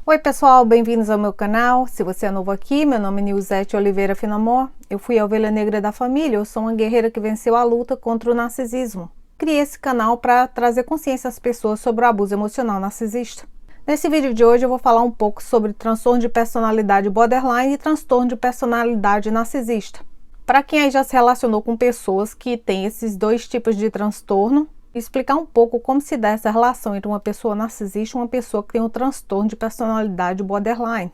Oi pessoal, bem-vindos ao meu canal. Se você é novo aqui, meu nome é Nilzete Oliveira Finamor. Eu fui a ovelha negra da família, eu sou uma guerreira que venceu a luta contra o narcisismo. Criei esse canal para trazer consciência às pessoas sobre o abuso emocional narcisista. Nesse vídeo de hoje eu vou falar um pouco sobre transtorno de personalidade borderline e transtorno de personalidade narcisista. Para quem aí já se relacionou com pessoas que têm esses dois tipos de transtorno, explicar um pouco como se dá essa relação entre uma pessoa narcisista e uma pessoa que tem um transtorno de personalidade borderline.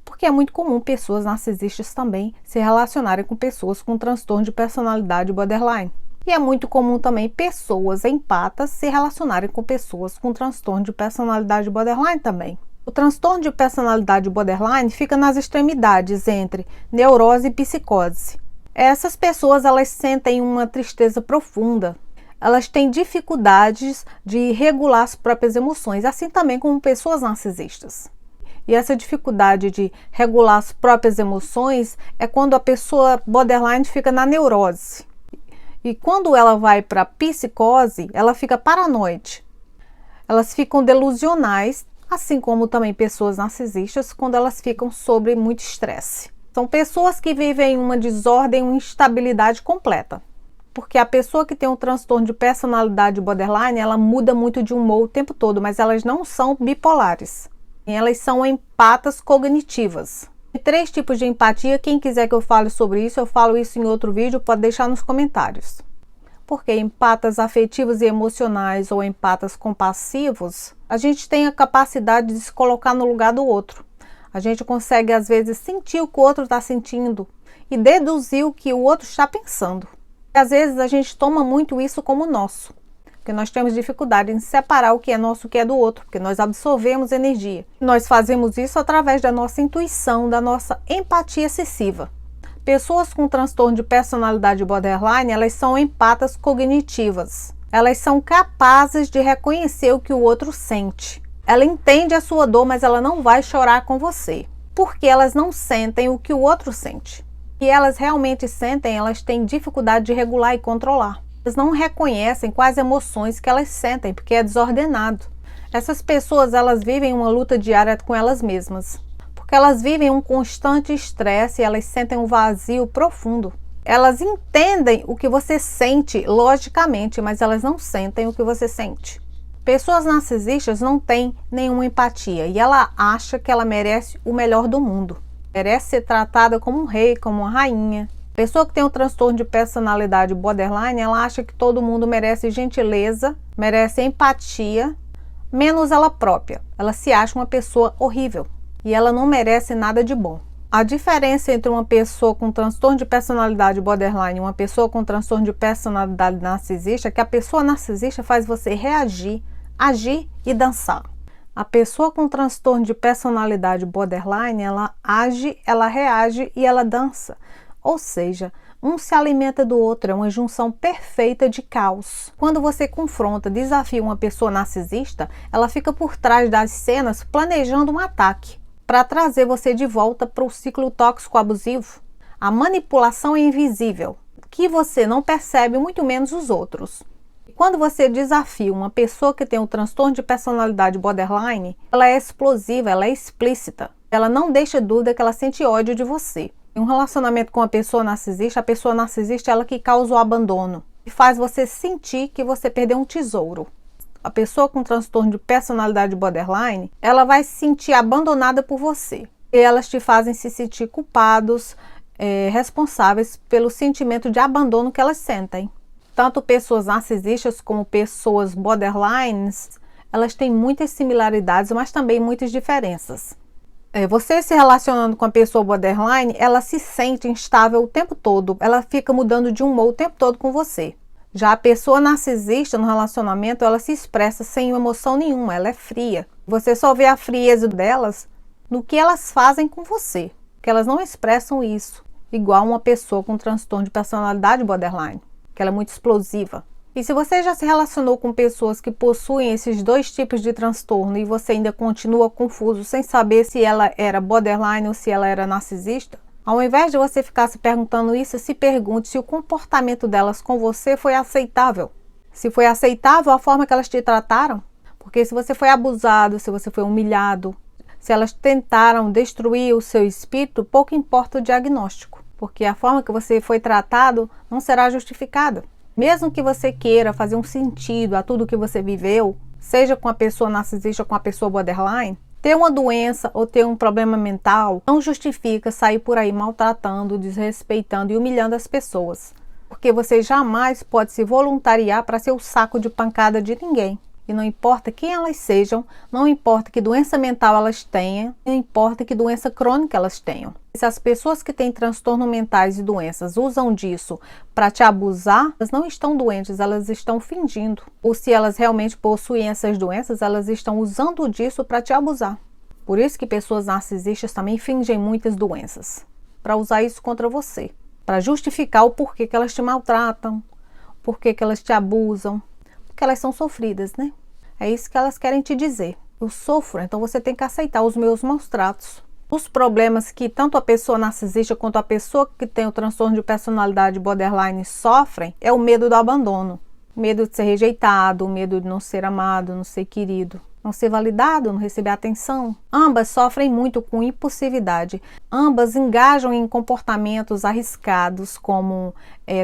Porque é muito comum pessoas narcisistas também se relacionarem com pessoas com transtorno de personalidade borderline. E é muito comum também pessoas empatas se relacionarem com pessoas com transtorno de personalidade borderline também. O transtorno de personalidade borderline fica nas extremidades entre neurose e psicose. Essas pessoas elas sentem uma tristeza profunda. Elas têm dificuldades de regular as próprias emoções, assim também como pessoas narcisistas. E essa dificuldade de regular as próprias emoções é quando a pessoa borderline fica na neurose. E quando ela vai para a psicose, ela fica paranoide. Elas ficam delusionais, assim como também pessoas narcisistas, quando elas ficam sob muito estresse. São pessoas que vivem uma desordem, uma instabilidade completa. Porque a pessoa que tem um transtorno de personalidade borderline, ela muda muito de humor o tempo todo, mas elas não são bipolares. Elas são empatas cognitivas. Tem 3 tipos de empatia. Quem quiser que eu fale sobre isso, eu falo isso em outro vídeo, pode deixar nos comentários. Porque empatas afetivos e emocionais ou empatas compassivos, a gente tem a capacidade de se colocar no lugar do outro. A gente consegue, às vezes, sentir o que o outro está sentindo e deduzir o que o outro está pensando. Às vezes a gente toma muito isso como nosso, porque nós temos dificuldade em separar o que é nosso e o que é do outro, porque nós absorvemos energia. Nós fazemos isso através da nossa intuição, da nossa empatia excessiva. Pessoas com transtorno de personalidade borderline, elas são empatas cognitivas. Elas são capazes de reconhecer o que o outro sente. Ela entende a sua dor, mas ela não vai chorar com você, porque elas não sentem o que o outro sente. Que elas realmente sentem, elas têm dificuldade de regular e controlar. Elas não reconhecem quais emoções que elas sentem, porque é desordenado. Essas pessoas, elas vivem uma luta diária com elas mesmas, porque elas vivem um constante estresse e elas sentem um vazio profundo. Elas entendem o que você sente logicamente, mas elas não sentem o que você sente. Pessoas narcisistas não têm nenhuma empatia e ela acha que ela merece o melhor do mundo. Merece ser tratada como um rei, como uma rainha. Pessoa que tem um transtorno de personalidade borderline, ela acha que todo mundo merece gentileza, merece empatia, menos ela própria. Ela se acha uma pessoa horrível e ela não merece nada de bom. A diferença entre uma pessoa com transtorno de personalidade borderline e uma pessoa com transtorno de personalidade narcisista é que a pessoa narcisista faz você reagir, agir e dançar. A pessoa com transtorno de personalidade borderline, ela age, ela reage e ela dança. Ou seja, um se alimenta do outro, é uma junção perfeita de caos. Quando você confronta, desafia uma pessoa narcisista, ela fica por trás das cenas planejando um ataque para trazer você de volta para o ciclo tóxico abusivo. A manipulação é invisível, que você não percebe, muito menos os outros. Quando você desafia uma pessoa que tem um transtorno de personalidade borderline, ela é explosiva, ela é explícita. Ela não deixa dúvida que ela sente ódio de você. Em um relacionamento com a pessoa narcisista é ela que causa o abandono e faz você sentir que você perdeu um tesouro. A pessoa com transtorno de personalidade borderline, ela vai se sentir abandonada por você. E elas te fazem se sentir culpados, responsáveis pelo sentimento de abandono que elas sentem. Tanto pessoas narcisistas como pessoas borderlines, elas têm muitas similaridades, mas também muitas diferenças. Você se relacionando com a pessoa borderline, ela se sente instável o tempo todo, ela fica mudando de humor o tempo todo com você. Já a pessoa narcisista no relacionamento, ela se expressa sem emoção nenhuma, ela é fria. Você só vê a frieza delas no que elas fazem com você, que elas não expressam isso, igual uma pessoa com transtorno de personalidade borderline, que ela é muito explosiva. E se você já se relacionou com pessoas que possuem esses dois tipos de transtorno e você ainda continua confuso sem saber se ela era borderline ou se ela era narcisista, ao invés de você ficar se perguntando isso, se pergunte se o comportamento delas com você foi aceitável. Se foi aceitável a forma que elas te trataram. Porque se você foi abusado, se você foi humilhado, Se elas tentaram destruir o seu espírito, pouco importa o diagnóstico, porque a forma que você foi tratado não será justificada. Mesmo que você queira fazer um sentido a tudo que você viveu, seja com a pessoa narcisista ou com a pessoa borderline, ter uma doença ou ter um problema mental não justifica sair por aí maltratando, desrespeitando e humilhando as pessoas. Porque você jamais pode se voluntariar para ser o saco de pancada de ninguém. E não importa quem elas sejam, não importa que doença mental elas tenham, não importa que doença crônica elas tenham. Se as pessoas que têm transtornos mentais e doenças usam disso para te abusar, elas não estão doentes, elas estão fingindo. Ou se elas realmente possuem essas doenças, elas estão usando disso para te abusar. Por isso que pessoas narcisistas também fingem muitas doenças, para usar isso contra você, para justificar o porquê que elas te maltratam, porquê que elas te abusam. Porque elas são sofridas, né? É isso que elas querem te dizer. Eu sofro, então você tem que aceitar os meus maus tratos. Os problemas que tanto a pessoa narcisista quanto a pessoa que tem o transtorno de personalidade borderline sofrem é o medo do abandono. O medo de ser rejeitado, o medo de não ser amado, não ser querido, não ser validado, não receber atenção. Ambas sofrem muito com impulsividade. Ambas engajam em comportamentos arriscados, como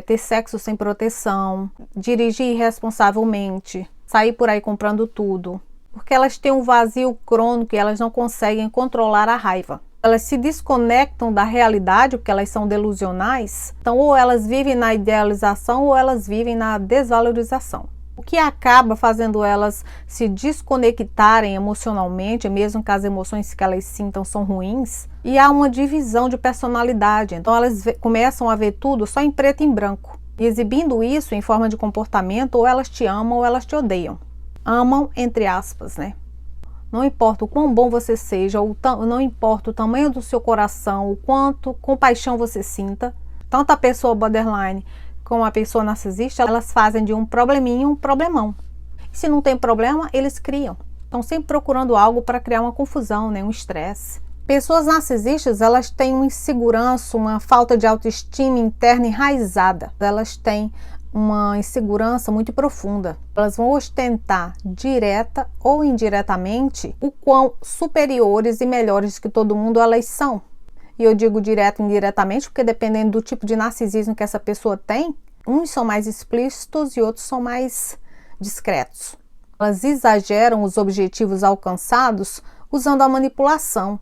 ter sexo sem proteção, dirigir irresponsavelmente, sair por aí comprando tudo. Porque elas têm um vazio crônico e elas não conseguem controlar a raiva. Elas se desconectam da realidade porque elas são delusionais. Então, ou elas vivem na idealização ou elas vivem na desvalorização. O que acaba fazendo elas se desconectarem emocionalmente, mesmo que as emoções que elas sintam são ruins, e há uma divisão de personalidade. Então elas começam a ver tudo só em preto e em branco. E exibindo isso em forma de comportamento, ou elas te amam ou elas te odeiam. Amam, entre aspas, né? Não importa o quão bom você seja, não importa o tamanho do seu coração, o quanto compaixão você sinta, tanto a pessoa borderline como a pessoa narcisista, elas fazem de um probleminho um problemão. E se não tem problema, eles criam. Estão sempre procurando algo para criar uma confusão, né? Um estresse. Pessoas narcisistas, elas têm uma insegurança, uma falta de autoestima interna enraizada. Elas têm uma insegurança muito profunda. Elas vão ostentar, direta ou indiretamente, o quão superiores e melhores que todo mundo elas são. E eu digo direto e indiretamente porque dependendo do tipo de narcisismo que essa pessoa tem, uns são mais explícitos e outros são mais discretos. Elas exageram os objetivos alcançados usando a manipulação,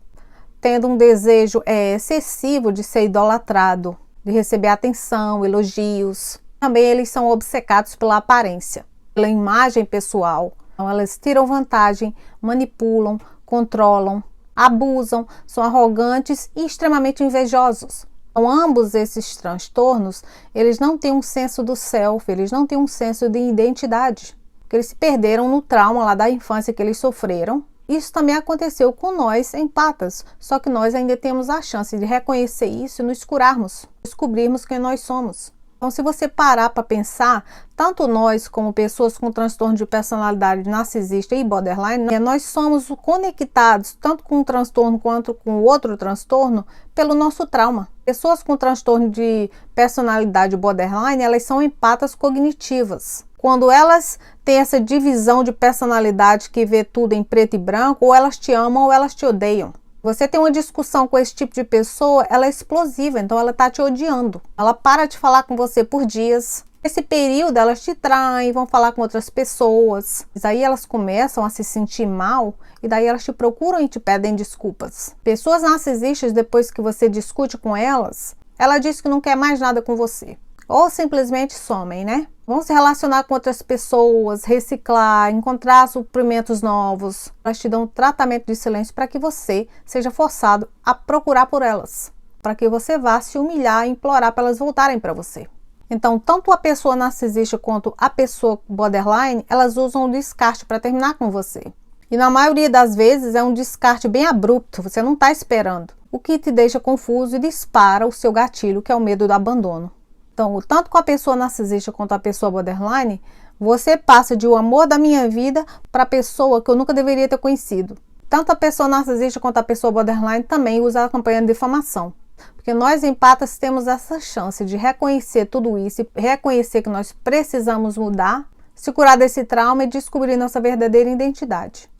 tendo um desejo excessivo de ser idolatrado, de receber atenção, elogios. Também eles são obcecados pela aparência, pela imagem pessoal. Então elas tiram vantagem, manipulam, controlam, abusam, são arrogantes e extremamente invejosos. Então, ambos esses transtornos, eles não têm um senso do self, eles não têm um senso de identidade, porque eles se perderam no trauma lá da infância que eles sofreram. Isso também aconteceu com nós, empatas, só que nós ainda temos a chance de reconhecer isso e nos curarmos, descobrirmos quem nós somos. Então, se você parar para pensar, tanto nós como pessoas com transtorno de personalidade narcisista e borderline, nós somos conectados tanto com um transtorno quanto com outro transtorno pelo nosso trauma. Pessoas com transtorno de personalidade borderline, elas são empatas cognitivas. Quando elas têm essa divisão de personalidade que vê tudo em preto e branco, ou elas te amam ou elas te odeiam. Você tem uma discussão com esse tipo de pessoa, ela é explosiva, então ela tá te odiando. Ela para de falar com você por dias. Nesse período elas te traem, vão falar com outras pessoas. Mas aí elas começam a se sentir mal e daí elas te procuram e te pedem desculpas. Pessoas narcisistas, depois que você discute com elas, ela diz que não quer mais nada com você. Ou simplesmente somem, né? Vão se relacionar com outras pessoas, reciclar, encontrar suprimentos novos. Elas te dão um tratamento de silêncio para que você seja forçado a procurar por elas. Para que você vá se humilhar e implorar para elas voltarem para você. Então, tanto a pessoa narcisista quanto a pessoa borderline, elas usam o descarte para terminar com você. E na maioria das vezes é um descarte bem abrupto, você não está esperando. O que te deixa confuso e dispara o seu gatilho, que é o medo do abandono. Então, tanto com a pessoa narcisista quanto a pessoa borderline, você passa de o amor da minha vida para a pessoa que eu nunca deveria ter conhecido. Tanto a pessoa narcisista quanto a pessoa borderline também usa a campanha de difamação. Porque nós empatas temos essa chance de reconhecer tudo isso e reconhecer que nós precisamos mudar, se curar desse trauma e descobrir nossa verdadeira identidade.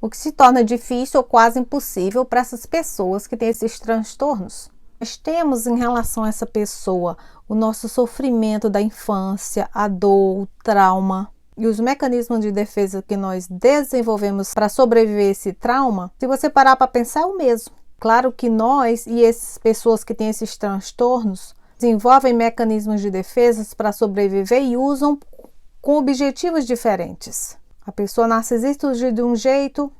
o que se torna difícil ou quase impossível para essas pessoas que têm esses transtornos. Nós temos em relação a essa pessoa o nosso sofrimento da infância, a dor, o trauma e os mecanismos de defesa que nós desenvolvemos para sobreviver a esse trauma. Se você parar para pensar, é o mesmo. Claro que nós e essas pessoas que têm esses transtornos desenvolvem mecanismos de defesa para sobreviver e usam com objetivos diferentes. A pessoa narcisista usa de um jeito,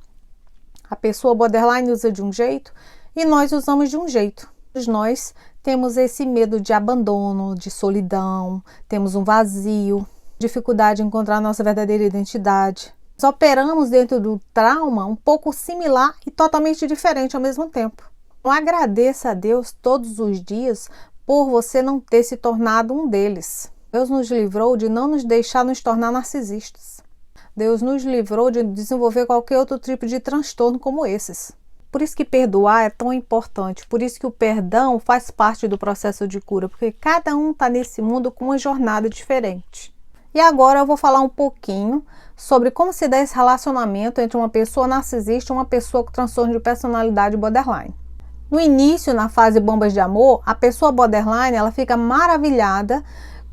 a pessoa borderline usa de um jeito e nós usamos de um jeito. Nós temos esse medo de abandono, de solidão, temos um vazio, dificuldade em encontrar nossa verdadeira identidade. Nós operamos dentro do trauma um pouco similar e totalmente diferente ao mesmo tempo. Então, agradeça a Deus todos os dias por você não ter se tornado um deles. Deus nos livrou de não nos deixar nos tornar narcisistas. Deus nos livrou de desenvolver qualquer outro tipo de transtorno como esses. Por isso que perdoar é tão importante, por isso que o perdão faz parte do processo de cura, porque cada um está nesse mundo com uma jornada diferente. E agora eu vou falar um pouquinho sobre como se dá esse relacionamento entre uma pessoa narcisista e uma pessoa com transtorno de personalidade borderline. No início, na fase bombas de amor, a pessoa borderline ela fica maravilhada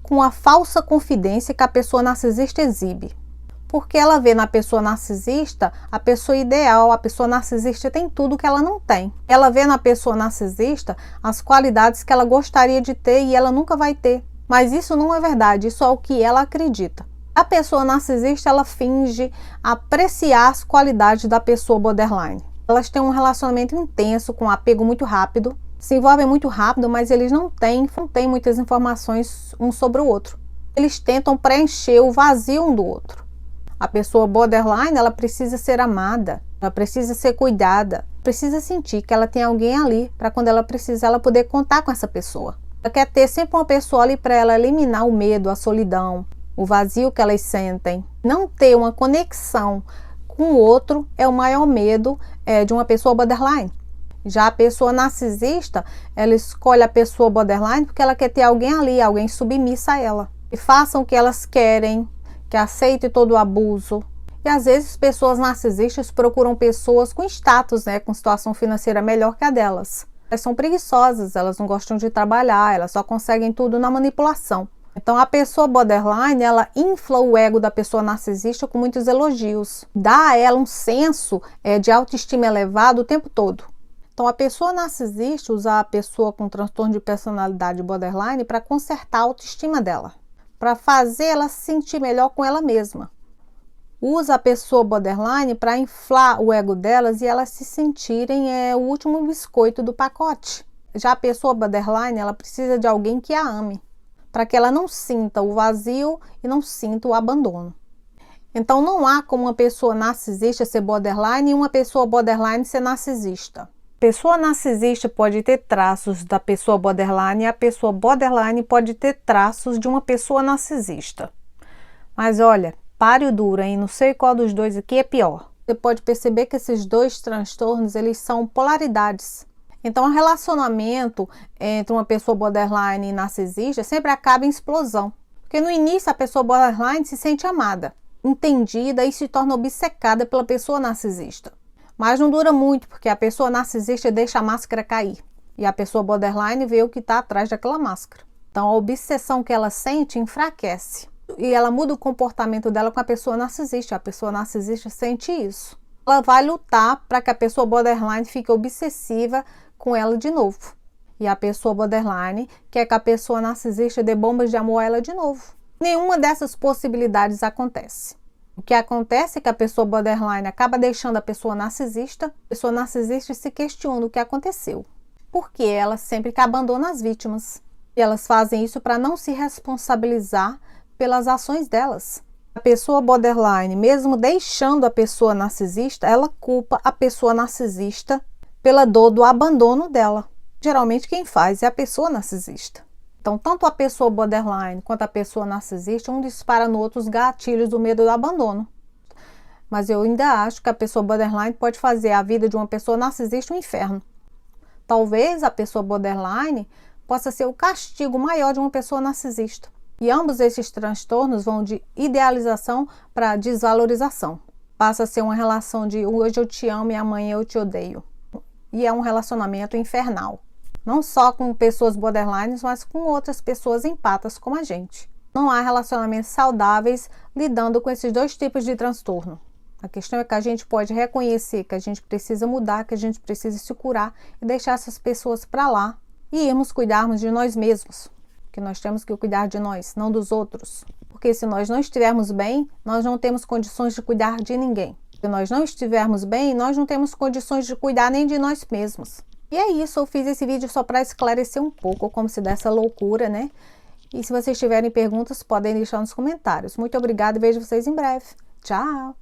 com a falsa confidência que a pessoa narcisista exibe. Porque ela vê na pessoa narcisista a pessoa ideal, a pessoa narcisista tem tudo que ela não tem. Ela vê na pessoa narcisista as qualidades que ela gostaria de ter e ela nunca vai ter. Mas isso não é verdade, isso é o que ela acredita. A pessoa narcisista, ela finge apreciar as qualidades da pessoa borderline. Elas têm um relacionamento intenso, com apego muito rápido, se envolvem muito rápido, mas eles não têm muitas informações um sobre o outro. Eles tentam preencher o vazio um do outro. A pessoa borderline, ela precisa ser amada, ela precisa ser cuidada, precisa sentir que ela tem alguém ali para quando ela precisar, ela poder contar com essa pessoa. Ela quer ter sempre uma pessoa ali para ela eliminar o medo, a solidão, o vazio que elas sentem. Não ter uma conexão com o outro é o maior medo de uma pessoa borderline. Já a pessoa narcisista, ela escolhe a pessoa borderline porque ela quer ter alguém ali, alguém submissa a ela. E façam o que elas querem, que aceite todo o abuso. E às vezes pessoas narcisistas procuram pessoas com status, com situação financeira melhor que a delas. Elas são preguiçosas, elas não gostam de trabalhar, elas só conseguem tudo na manipulação. Então a pessoa borderline, ela infla o ego da pessoa narcisista com muitos elogios. Dá a ela um senso de autoestima elevado o tempo todo. Então a pessoa narcisista usa a pessoa com transtorno de personalidade borderline para consertar a autoestima dela, para fazer ela se sentir melhor com ela mesma. Usa a pessoa borderline para inflar o ego delas e elas se sentirem o último biscoito do pacote. Já a pessoa borderline, ela precisa de alguém que a ame, para que ela não sinta o vazio e não sinta o abandono. Então não há como uma pessoa narcisista ser borderline e uma pessoa borderline ser narcisista. A pessoa narcisista pode ter traços da pessoa borderline e a pessoa borderline pode ter traços de uma pessoa narcisista. Mas olha, pare o duro, hein? Não sei qual dos dois aqui é pior. Você pode perceber que esses dois transtornos, eles são polaridades. Então, o relacionamento entre uma pessoa borderline e narcisista sempre acaba em explosão. Porque no início a pessoa borderline se sente amada, entendida e se torna obcecada pela pessoa narcisista. Mas não dura muito, porque a pessoa narcisista deixa a máscara cair. E a pessoa borderline vê o que está atrás daquela máscara. Então, a obsessão que ela sente enfraquece. E ela muda o comportamento dela com a pessoa narcisista. A pessoa narcisista sente isso. Ela vai lutar para que a pessoa borderline fique obsessiva com ela de novo. E a pessoa borderline quer que a pessoa narcisista dê bombas de amor a ela de novo. Nenhuma dessas possibilidades acontece. O que acontece é que a pessoa borderline acaba deixando a pessoa narcisista se questiona o que aconteceu. Porque ela sempre que abandona as vítimas. E elas fazem isso para não se responsabilizar pelas ações delas. A pessoa borderline, mesmo deixando a pessoa narcisista, ela culpa a pessoa narcisista pela dor do abandono dela. Geralmente quem faz é a pessoa narcisista. Então, tanto a pessoa borderline quanto a pessoa narcisista, um dispara no outro os gatilhos do medo do abandono. Mas eu ainda acho que a pessoa borderline pode fazer a vida de uma pessoa narcisista um inferno. Talvez a pessoa borderline possa ser o castigo maior de uma pessoa narcisista. E ambos esses transtornos vão de idealização para desvalorização. passa a ser uma relação de hoje eu te amo e amanhã eu te odeio. E é um relacionamento infernal. Não só com pessoas borderlines, mas com outras pessoas empatas como a gente. Não há relacionamentos saudáveis lidando com esses dois tipos de transtorno. A questão é que a gente pode reconhecer que a gente precisa mudar, que a gente precisa se curar e deixar essas pessoas para lá e irmos cuidarmos de nós mesmos. Que nós temos que cuidar de nós, não dos outros. Porque se nós não estivermos bem, nós não temos condições de cuidar de ninguém. Se nós não estivermos bem, nós não temos condições de cuidar nem de nós mesmos. E é isso, eu fiz esse vídeo só para esclarecer um pouco como se dessa loucura, né? E se vocês tiverem perguntas, podem deixar nos comentários. Muito obrigada e vejo vocês em breve. Tchau!